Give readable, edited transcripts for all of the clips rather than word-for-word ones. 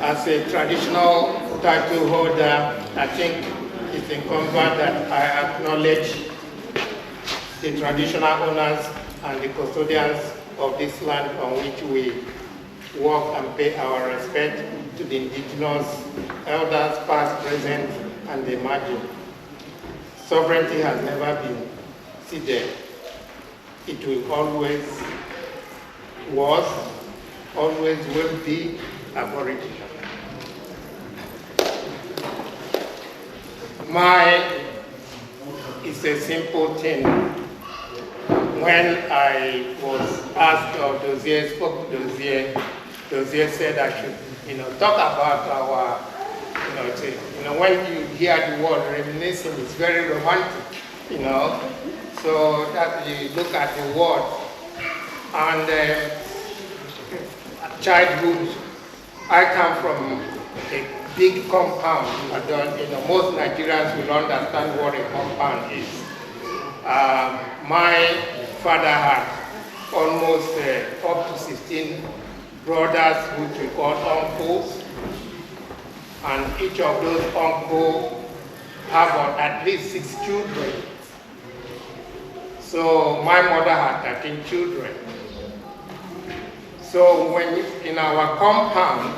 As a traditional title holder, I think it's incumbent that I acknowledge the traditional owners and the custodians of this land on which we work and pay our respect to the indigenous elders, past, present, and emerging. Sovereignty has never been ceded. It will always was, always will be Aboriginal. Mine is a simple thing. When I was asked, or Dozier spoke to Dozier said I should, talk about our, when you hear the word reminiscing, it's very romantic, so that you look at the word. And childhood, I come from a big compound. Most Nigerians will understand what a compound is. My father had almost up to 16 brothers, which we call uncles, and each of those uncles have at least 6 children. So my mother had 13 children. So when in our compound,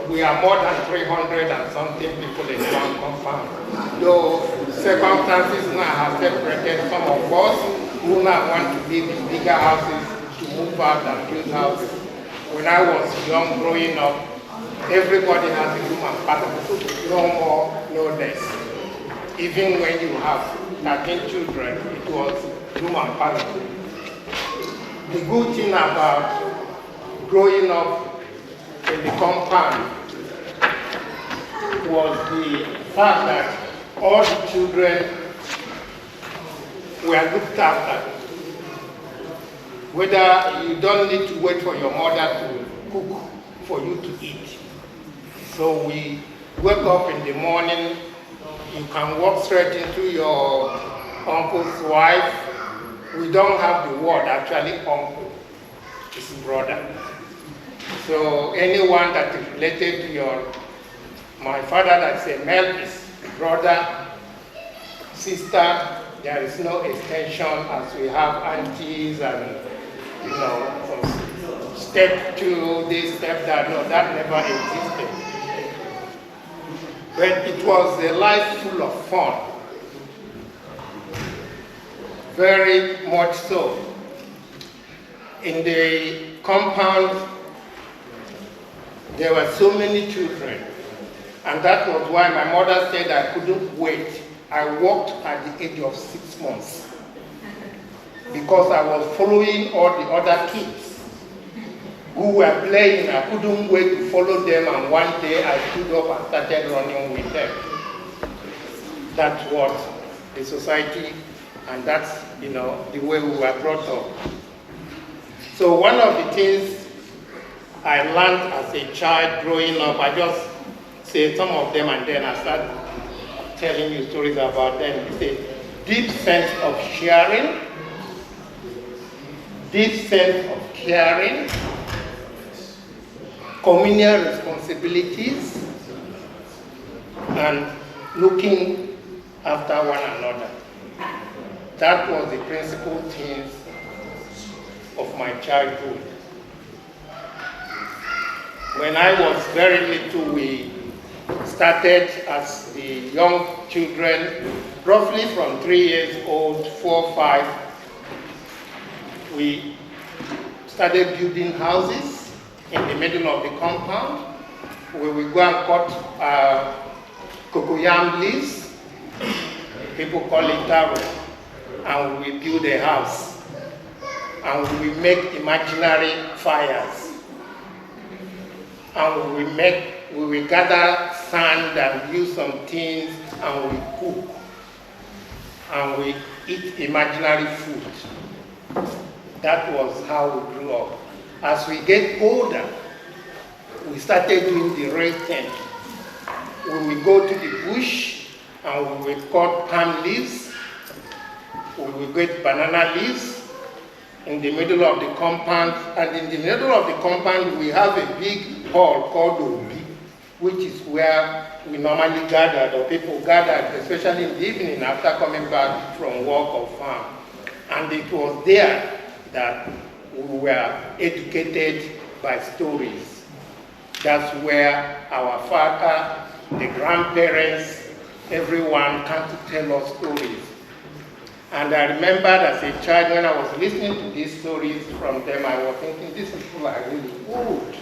we are more than 300 and something people in one compound. Though circumstances now have separated some of us who now want to live in bigger houses to move out and build houses. When I was young growing up, everybody has a room and parlour, no more, no less. Even when you have 13 children, it was room and parlour. The good thing about growing up in the compound was the fact that all the children were looked after. Whether you don't need to wait for your mother to cook for you to eat. So we wake up in the morning, you can walk straight into your uncle's wife. We don't have the word actually uncle, it's brother. So anyone that is related to my father, that's a male, is brother, sister. There is no extension as we have aunties and, from step to this, step that. No, that never existed. But it was a life full of fun. Very much so. In the compound, there were so many children, and that was why my mother said I couldn't wait. I walked at the age of 6 months because I was following all the other kids who were playing. I couldn't wait to follow them, and one day I stood up and started running with them. That's what the society, and that's the way we were brought up. So one of the things I learned as a child growing up, I just say some of them and then I start telling you stories about them. It's a deep sense of sharing, deep sense of caring, communal responsibilities, and looking after one another. That was the principal things of my childhood. When I was very little, we started as the young children, roughly from 3 years old, 4, 5, we started building houses in the middle of the compound, where we go and cut cocoyam leaves, people call it taro, and we build a house, and we make imaginary fires. And we will gather sand and use some things, and we cook. And we eat imaginary food. That was how we grew up. As we get older, we started doing the real thing. We will go to the bush and we will cut palm leaves. We will get banana leaves in the middle of the compound, and in the middle of the compound we have a big hall called Obi, which is where we normally gathered, or people gathered, especially in the evening after coming back from work or farm. And it was there that we were educated by stories. That's where our father, the grandparents, everyone came to tell us stories. And I remembered as a child when I was listening to these stories from them, I was thinking, these people are really old.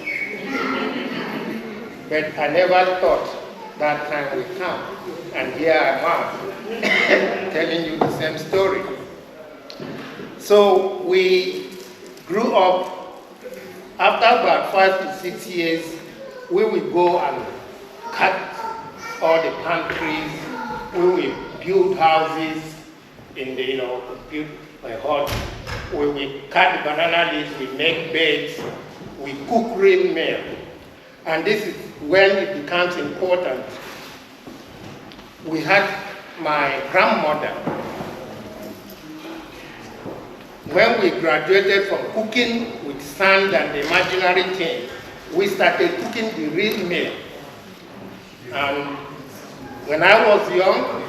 But I never thought that time would come. And here I am, telling you the same story. So we grew up, after about 5 to 6 years, we would go and cut all the palm trees, we would build houses in the, build a hut, we would cut the banana leaves, we make beds, we cook real meal. And this is when it becomes important. We had my grandmother. When we graduated from cooking with sand and the imaginary thing, we started cooking the real meal. And when I was young,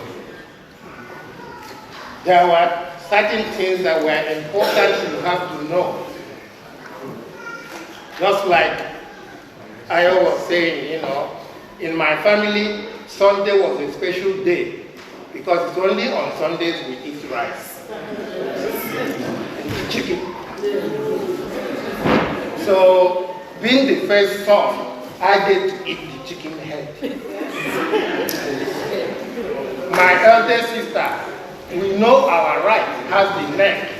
there were certain things that were important you have to know. Just like I was saying, in my family, Sunday was a special day because it's only on Sundays we eat rice and chicken. So, being the first son, I get to eat the chicken head. My elder sister, we know our right, has the neck.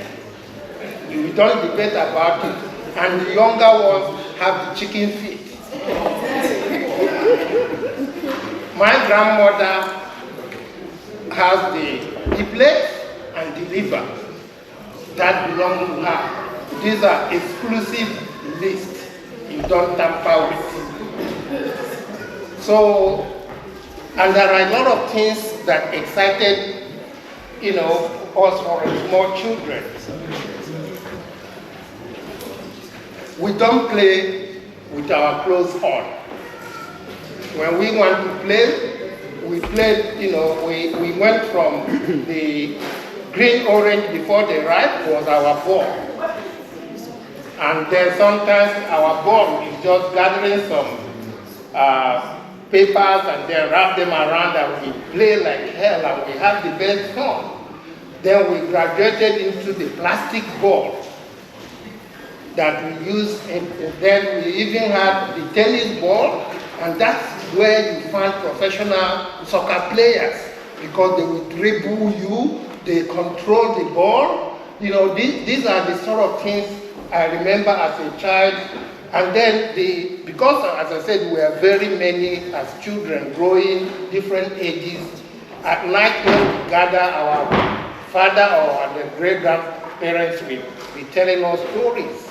We don't debate about it. And the younger ones have the chicken feet. My grandmother has the hip and the liver that belong to her. These are exclusive lists. You don't tamper with. So, and there are a lot of things that excited, us for small children. We don't play with our clothes on. When we want to play, we played, we went from the green orange before the ripe was our ball. And then sometimes our ball is just gathering some papers and then wrap them around and we play like hell and we have the best fun. Then we graduated into the plastic ball that we use, and then we even had the tennis ball, and that's where you find professional soccer players because they will dribble you, they control the ball. These are the sort of things I remember as a child. And then because as I said, we are very many as children growing different ages. At night when we gather, our father or the great grandparents will be telling us stories.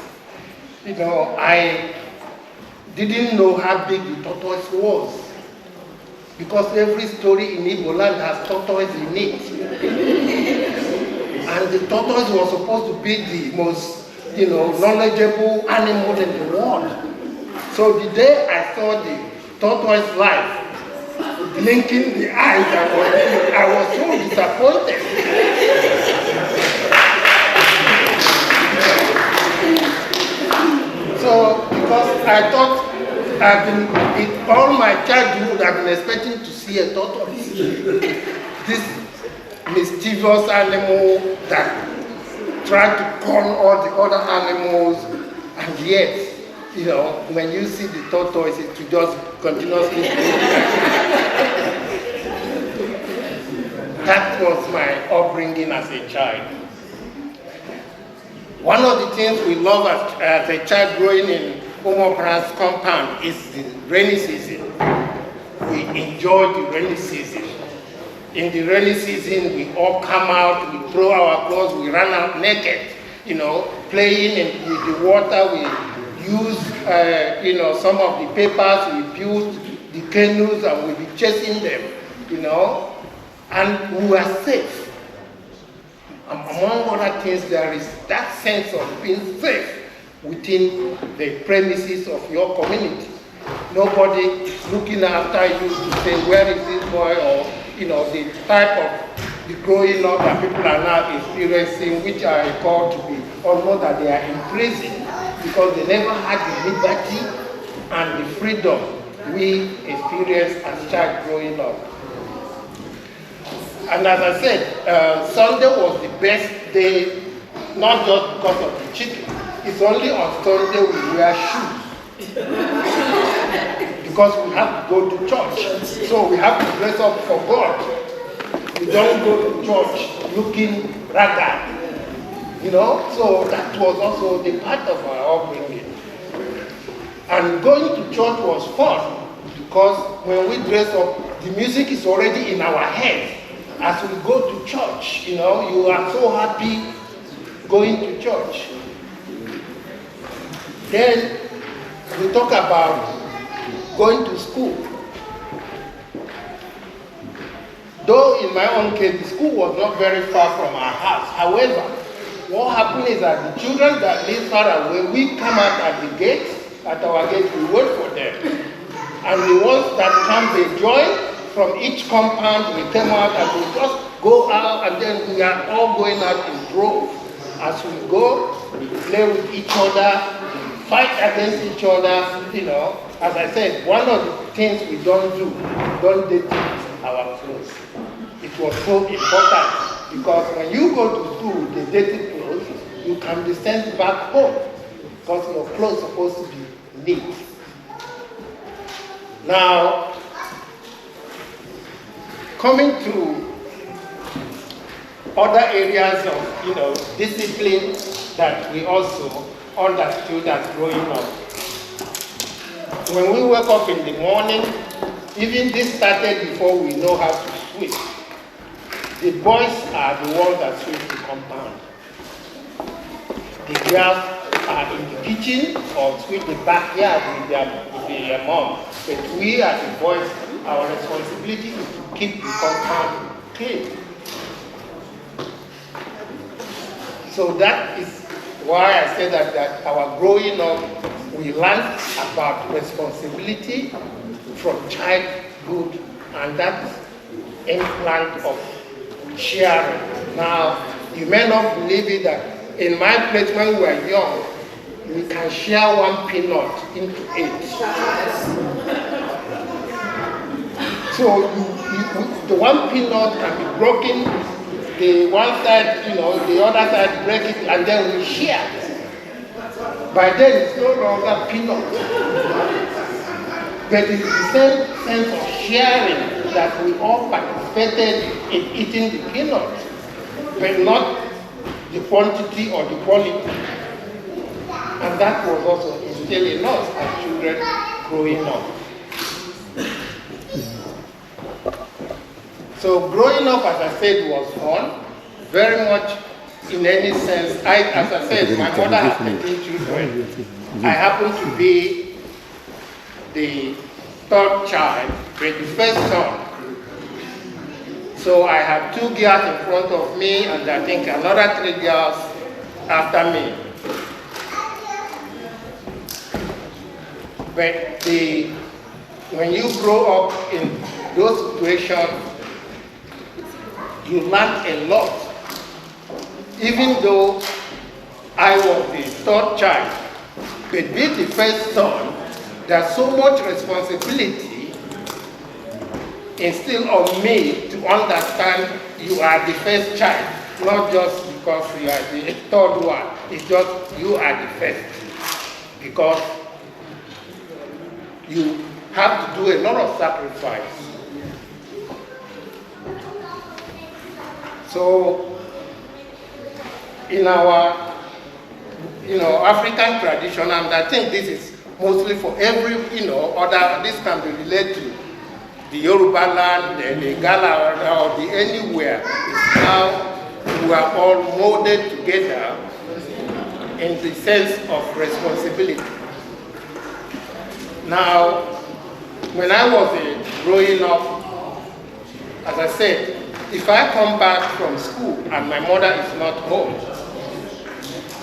I didn't know how big the tortoise was because every story in Igbo land has tortoise in it. And the tortoise was supposed to be the most knowledgeable animal in the world. So the day I saw the tortoise life, blinking the eyes, I was so disappointed. So, because I thought all my childhood I've been expecting to see a tortoise. This mischievous animal that tried to con all the other animals, and yet, when you see the tortoise, it will just continuously That was my upbringing as a child. One of the things we love as a child growing in Omopra's compound is the rainy season. We enjoy the rainy season. In the rainy season, we all come out, we throw our clothes, we run out naked, playing with the water. We use, some of the papers, we build the canoes and we'll be chasing them, and we were safe. among other things, there is that sense of being safe within the premises of your community. Nobody is looking after you to say, where is this boy? Or, the type of the growing up that people are now experiencing, which I call to be almost that they are in prison because they never had the liberty and the freedom we experienced as child growing up. And as I said, Sunday was the best day, not just because of the chicken. It's only on Sunday we wear shoes. Because we have to go to church. So we have to dress up for God. We don't go to church looking ragged. So that was also the part of our upbringing. And going to church was fun because when we dress up, the music is already in our head. As we go to church, you are so happy going to church. Then we talk about going to school. Though in my own case, the school was not very far from our house. However, what happened is that the children that live far away, we come out at the gate, at our gate, we wait for them. And the ones that come, they join. From each compound, we come out and we just go out, and then we are all going out in droves. As we go, we play with each other, fight against each other. As I said, one of the things we don't do, don't date our clothes. It was so important because when you go to school with the dated clothes, you can be sent back home because your clothes are supposed to be neat. Now, coming to other areas of, discipline that we also understood as growing up. When we wake up in the morning, even this started before we know how to sweep. The boys are the ones that sweep the compound. The girls are in the kitchen or sweep the backyard with their mom. But we as the boys, our responsibility is to keep the compound clean. So that is why I say that our growing up, we learned about responsibility from childhood, and that implant of sharing. Now, you may not believe it that in my place when we were young, we can share one peanut into 8. So the one peanut can be broken, the one side, the other side break it, and then we share. By then it's no longer peanut. But it's the same sense of sharing that we all participated in eating the peanut, but not the quantity or the quality. And that was also instilled in us as children growing up. So growing up, as I said, was fun, very much in any sense. As I said, my mother has 13 children. I happen to be the third child, but the first son. So I have 2 girls in front of me, and I think another 3 girls after me. But when you grow up in those situations, you learn a lot. Even though I was the third child, but being the first son, there's so much responsibility instilled on me to understand you are the first child, not just because you are the third one. It's just you are the first. Because you have to do a lot of sacrifice. So, in our, African tradition, and I think this is mostly for every, this can be related to the Yoruba land, the Gala, or the anywhere. It's how we are all molded together in the sense of responsibility. Now, when I was growing up, as I said, if I come back from school and my mother is not home,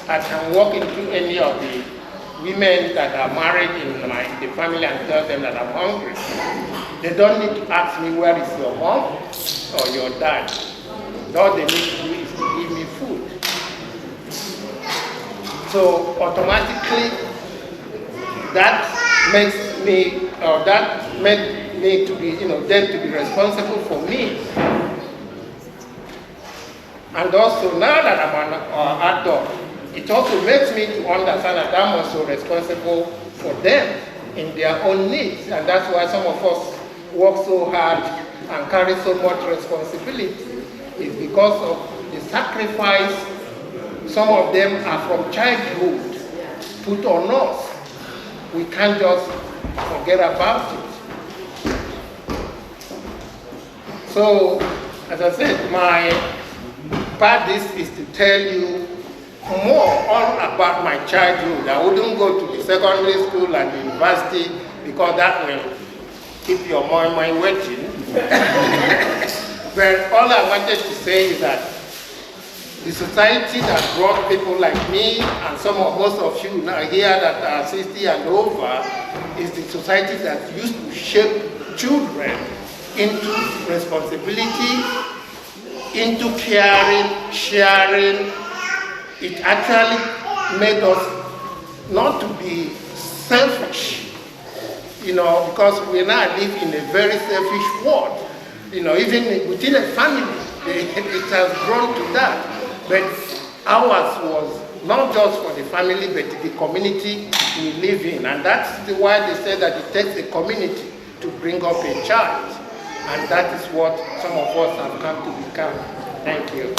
I can walk into any of the women that are married in the family and tell them that I'm hungry. They don't need to ask me where is your mom or your dad. All they need to do is to give me food. So automatically, that makes me, or that made me to be, them to be responsible for me. And also, now that I'm an adult, it also makes me to understand that I'm also responsible for them in their own needs. And that's why some of us work so hard and carry so much responsibility. It's because of the sacrifice some of them are from childhood put on us. We can't just forget about it. So, as I said, my part is to tell you more all about my childhood. I wouldn't go to the secondary school and the university because that will keep your mind waiting. But all I wanted to say is that the society that brought people like me and most of you now here that are 60 and over is the society that used to shape children into responsibility, into caring, sharing. It actually made us not to be selfish, because we now live in a very selfish world. Even within a family, it has grown to that. But ours was not just for the family, but the community we live in. And that's why they say that it takes a community to bring up a child. And that is what some of us have come to become. Thank you.